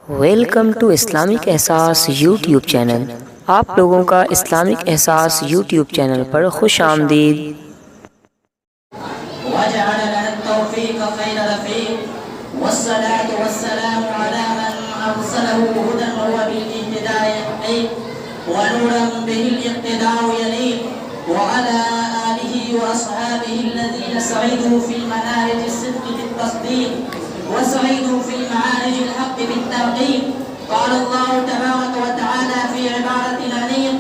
Welcome to Islamic احساس YouTube channel. آپ لوگوں کا اسلامک احساس یوٹیوب چینل پر خوش آمدید۔ وجعل لنا التوفيق خير رفيق والصلاة والسلام على من أرسله هدى وبالاهتداء يهدي ونورا به الاقتداء يليق وعلى آله وأصحابه الذين سعيدوا في مناهج الصدق بالتصديق وسعيدوا في معارج الحق بالترغيب. قال الله تبارك وتعالى في عبارة أنيق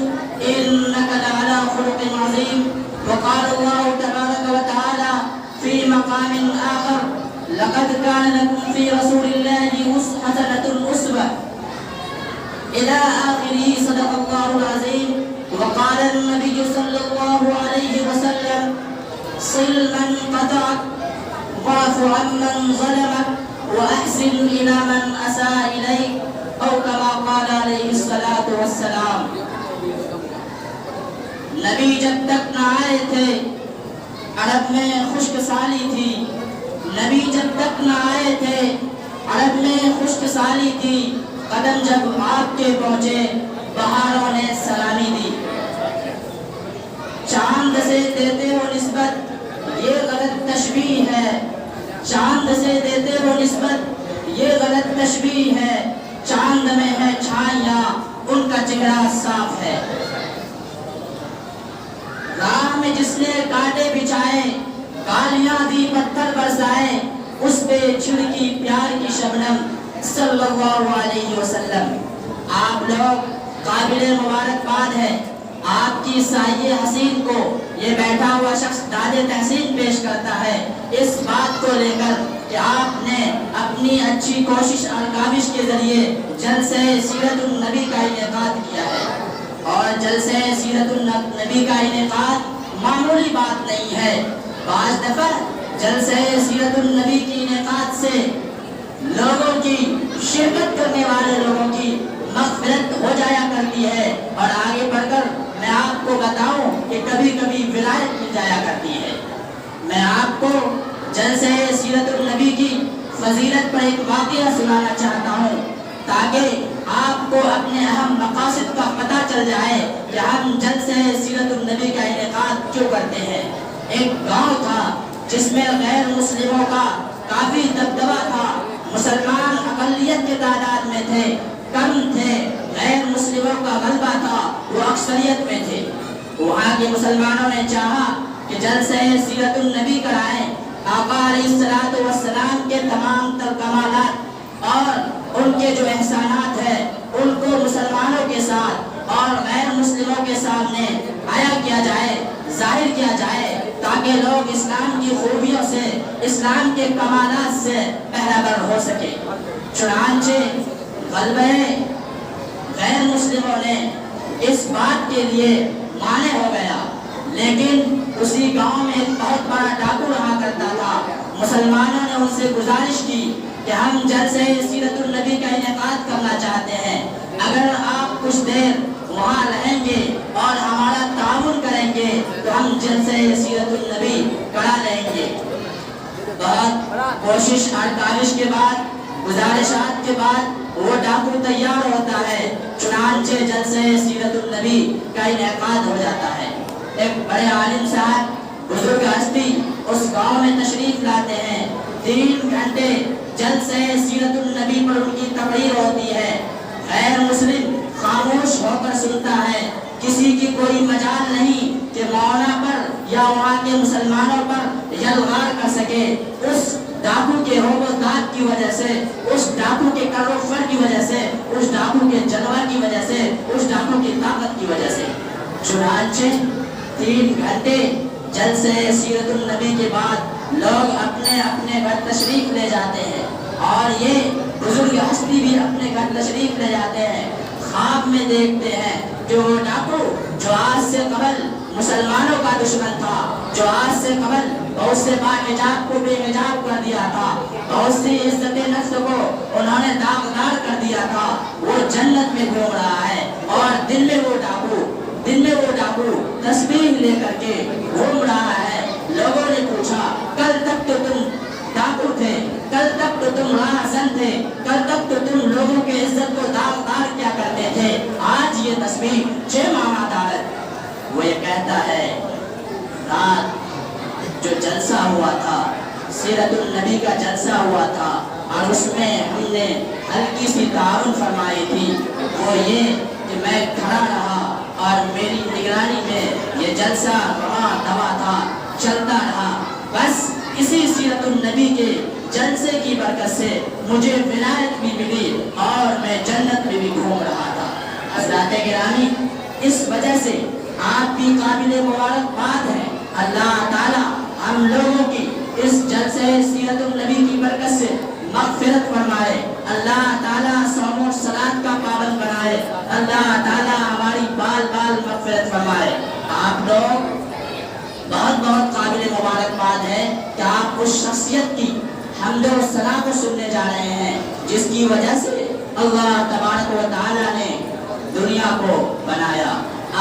إنك لعلى خلق عظيم. وقال الله تبارك وتعالى في مقام آخر لقد كان لكم في رسول الله حسنة أسوة إلى آخره. صدق الله العظيم. وقال النبي صلى الله عليه وسلم صل من قطعك واعف عمن ظلمك وأحسن إلى من أساء إليك أو كما قال عليه الصلاة والسلام. نبی جب تک نہ آئے تھے عرب میں خشک سالی تھی. نبی جب تک نہ آئے تھے عرب میں خشک سالی تھی. قدم جب آپ کے پہنچے بہاروں نے سلامی دی. چاند سے دیتے ہو نسبت یہ غلط تشبیہ ہے. چاند سے دیتے ہو نسبت یہ غلط تشبیہ ہے. چاند میں ہے چھائیاں ان کا چہرہ صاف ہے. راہ میں جس نے کانٹے بچھائے کالیاں دی پتھر برسائے اس پہ چھڑکی پیار کی شبنم صلی اللہ علیہ وسلم. آپ لوگ قابل مبارکباد ہے. آپ کی سایہ حسین کو یہ بیٹھا ہوا شخص داد تحسین پیش کرتا ہے اس بات کو لے کر کہ آپ نے اپنی اچھی کوشش اور کاوش کے ذریعے جلسہ سیرت النبی کا انعقاد کیا ہے. اور جلسہ سیرت النبی کا انعقاد معمولی بات نہیں ہے. بعض دفعہ جلسہ سیرت النبی کی انعقاد سے لوگوں کی شرکت کرنے والے لوگوں کی مغفرت ہو جایا کرتی ہے. اور آگے بڑھ کر میں آپ کو بتاؤں کہ کبھی کبھی ولایت مل جایا کرتی ہے. میں آپ کو جلسہ سیرت النبی کی فضیلت پر ایک واقعہ سنانا چاہتا ہوں تاکہ آپ کو اپنے اہم مقاصد کا پتہ چل جائے کہ ہم جلسہ سیرت النبی کا انعقاد کیوں کرتے ہیں. ایک گاؤں تھا جس میں غیر مسلموں کا کافی دبدبا تھا. مسلمان اقلیت کے تعداد میں تھے، کم تھے. غیر مسلموں کا غلبہ تھا، وہ اکثریت میں تھے. وہاں کے مسلمانوں نے چاہا کہ جلسہ سیرت النبی کرائیں. آقا علیہ السلام کے تمام تر کمالات اور ان کے جو احسانات ہیں ان کو مسلمانوں کے ساتھ اور غیر مسلموں کے سامنے آیا کیا جائے، ظاہر کیا جائے تاکہ لوگ اسلام کی خوبیوں سے، اسلام کے کمالات سے بہرہ بر ہو سکے. چنانچہ غلبہ غیر مسلموں نے اس بات کے لیے مانع ہو گیا. لیکن اسی گاؤں میں ایک بہت بڑا ڈاکو رہا کرتا تھا. مسلمانوں نے ان سے گزارش کی کہ ہم جلسہ سیرت النبی کا انعقاد کرنا چاہتے ہیں. اگر آپ کچھ دیر وہاں رہیں گے اور ہمارا تعاون کریں گے تو ہم جلسہ سیرت النبی کرا لیں گے. بہت کوشش اور کاوش کے بعد، گزارشات کے بعد وہ ڈاکو تیار ہوتا ہے. چنانچہ جلسہ سیرت النبی کا انعقاد ہو جاتا ہے. ایک بڑے عالم صاحب، بزرگ ہستی اس گاؤں میں تشریف لاتے ہیں. 3 گھنٹے جلسہ سیرت النبی پر ان کی تقریر ہوتی ہے. غیر مسلم خاموش ہو کر سنتا ہے. کسی کی کوئی مجال نہیں کہ مولانا پر یا وہاں کے مسلمانوں پر یلغار کر سکے. اس ڈاکو کے ہوب و داد کی وجہ سے، اس ڈاکو کے کر و فر کی وجہ سے، اس ڈاکو کے جلوہ کی وجہ سے، اس ڈاکو کی طاقت کی وجہ سے. چنانچہ 3 گھنٹے جلسہ سیرت النبی کے بعد لوگ اپنے اپنے گھر تشریف لے جاتے ہیں. اور یہ بزرگ ہستی بھی اپنے گھر تشریف لے جاتے ہیں. خواب میں دیکھتے ہیں کہ وہ ڈاکو جو آج سے قبل مسلمانوں کا دشمن تھا، جو آج سے قبل بہت سے باحجاب کو بے حجاب کر دیا تھا، بہت سی عزت نفس کو انہوں نے داغدار کر دیا تھا، وہ جنت میں گھوم رہا ہے. اور دن میں وہ ڈاکو تسبیح لے کر کے گھوم رہا ہے. لوگوں نے پوچھا کل تک تو تم ڈاکو تھے، کل تک تو تم راہزن تھے، کل تک تو تم لوگوں کے सीरत नबी का जलसा हुआ था और उसमें हमने हल्की सी ताउन फरमाई थी, वो ये कि मैं खड़ा रहा और मेरी निगरानी में ये जलसा रवा दवा था, चलता रहा। बस इसी सीरत नबी के जलसे की बरकत से मुझे विलायत भी मिली और मैं जन्नत में भी घूम रहा था। हज़रात गिरामी, इस वजह से आपकी काबिल मुबारकबाद है। अल्लाह ताला हम लोगों की इस जलसे सीरत नबी की बरकत से मग़फ़िरत फरमाए। अल्लाह ताला सौम और सलात का पाबंद बनाए। अल्लाह ताला हमारी बाल बाल मग़फ़िरत फरमाए। आप लोग बहुत बहुत काबिल मुबारकबाद है कि आप उस शख्सियत की हम्द और सना को सुनने जा रहे हैं जिसकी वजह से अल्लाह तबारक व तआला ने दुनिया को बनाया,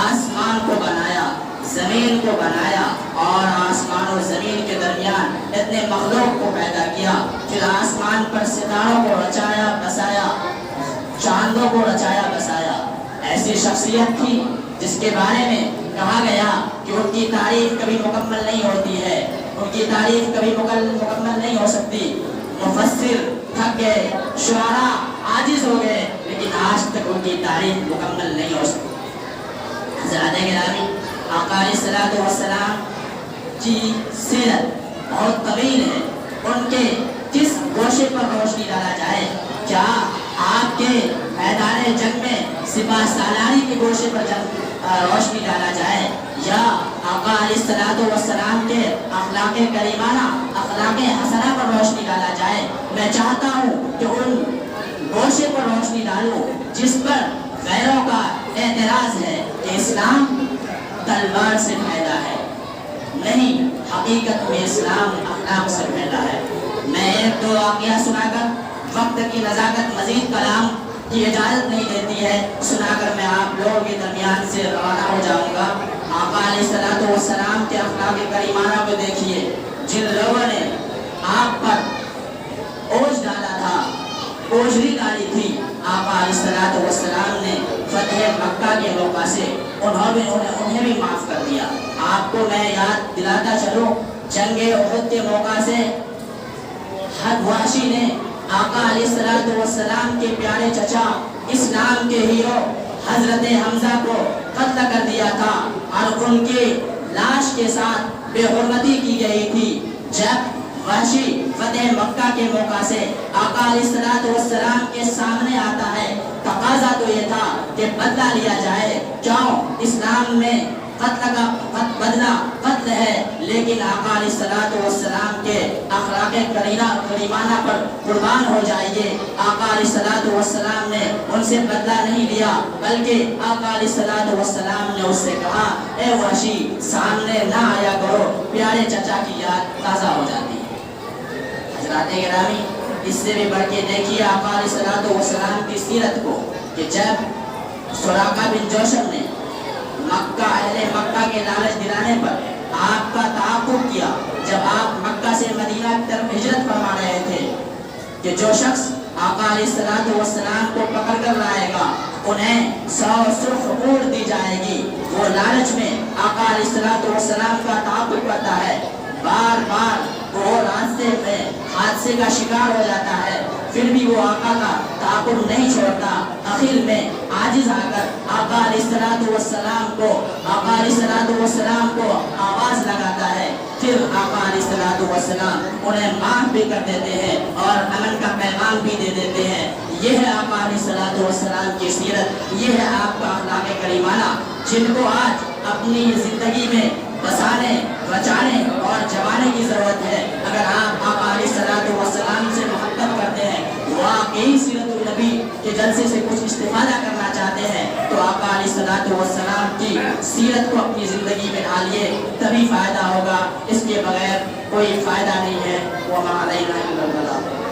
आसमान को बनाया, ज़मीन को बनाया और आसमान और ज़मीन के दरमियान इतने मखलूक को पैदा किया। फिर आसमान पर सितारों को रचाया बसाया, चांदों को रचाया बसाया। ऐसी शख्सियत थी जिसके बारे में कहा गया कि उनकी तारीफ कभी मुकम्मल नहीं होती है, उनकी तारीफ कभी मुकम्मल नहीं हो सकती। मुफस्सिर थक गए, शुआरा आजिज हो गए, लेकिन आज तक उनकी तारीफ मुकम्मल नहीं हो सकती। हज़रात गिरामी, आका अलैहिस्सलातु वस्सलाम की सीरत बहुत तवील है। उनके किस गोशे पर रोशनी डाला जाए? क्या आपके मैदान जंग में सिपा सालारी के गोशे पर रोशनी डाला जाए, या आका अलैहिस्सलातु वस्सलाम के अखलाक़े करीमाना, अखलाक़े हसना पर रोशनी डाला जाए? मैं चाहता हूँ कि उन गोशे पर रोशनी डालूं जिस पर गैरों का एतराज़ है कि इस्लाम तलवार से फैला है। नहीं, हकीकत में इस्लाम अखलाक से फैला है। मैं एक दो वाक़या सुनाकर वक्त की नज़ाकत मज़ीद कलाम की इजाज़त नहीं देती है, सुनाकर मैं आप लोगों के दरमियान से रवाना हो जाऊँगा। आका अलैहिस्सलातु वस्सलाम के अखलाक़ करीमाना को देखिए। जिन लोगों ने आप पर ओझ डाला था, ओझली डाली थी, आका अलैहिस्सलातु वस्सलाम ने फतह मक्का के मौका से उन्हें भी माफ़ कर दिया। आपको मैं याद दिलाता चलूँ, जंगे उहद के मौका से हदवाशी ने आका अलैहिस्सलातु वस्सलाम के प्यारे चचा, इस्लाम के हीरो हजरत हमजा को कत्ल कर दिया था और उनके लाश के साथ बेहुरमती की गई थी। जब वहशी फतेह मक्का के मौका से आका अलैहिस्सलातु वस्सलाम के सामने आता है, तकाजा तो ये था कि बदला लिया जाए। क्यों? इस्लाम में बदला कत्ल है, लेकिन आका अलैहिस्सलातु वस्सलाम के अखलाक़े करीमाना पर कुर्बान हो जाइए। आका अलैहिस्सलातु वस्सलाम ने उनसे बदला नहीं लिया, बल्कि आका अलैहिस्सलातु वस्सलाम ने उससे कहा, ए वहशी, सामने ना आया करो, प्यारे चचा की याद ताज़ा हो जाती है। हज़रात गिरामी, इससे भी बढ़ के देखिए आका अलैहिस्सलातु वस्सलाम की सीरत को कि जब सुराका बिन जोशम ने अहले मक्का के लालच दिलाने पर आपका ताक़ुब किया, जब आप मक्का से मदीना की तरफ हिजरत फरमा रहे थे, कि जो शख्स आका अलैहिस्सलातु वस्सलाम को पकड़ कर लाएगा उन्हें 100 सुर्ख ऊँट दी जाएगी। वो लालच में आका अलैहिस्सलातु वस्सलाम का ताक़ुब करता है, बार बार वो रास्ते में हादसे का शिकार हो जाता है, फिर भी वो आका का ताक़ुब नहीं छोड़ता। आखिर में आजिज आकर आका अलैहिस्सलातु वस्सलाम को आवाज़ लगाता है। फिर आका अलैहिस्सलातु वस्सलाम उन्हें माफ़ भी कर देते हैं और अमन का पैगाम भी दे देते हैं। यह है आका अलैहिस्सलातु वस्सलाम की सीरत, यह है आपका अखलाक़े करीमाना, जिनको आज अपनी ज़िंदगी में बसाने, बचाने और जमाने की ज़रूरत है। अगर आप आका अलैहिस्सलातु वस्सलाम से मोहब्बत करते हैं, वाक़ई सीरतुन नबी के जलसे से कुछ इस्तिफ़ादा करना चाहते हैं, तो आका अलैहिस्सलातु वस्सलाम की सीरत को अपनी ज़िंदगी में ढालिए, तभी फ़ायदा होगा। इसके बगैर कोई फ़ायदा नहीं है। वमा अलैना इल्लल बलाग।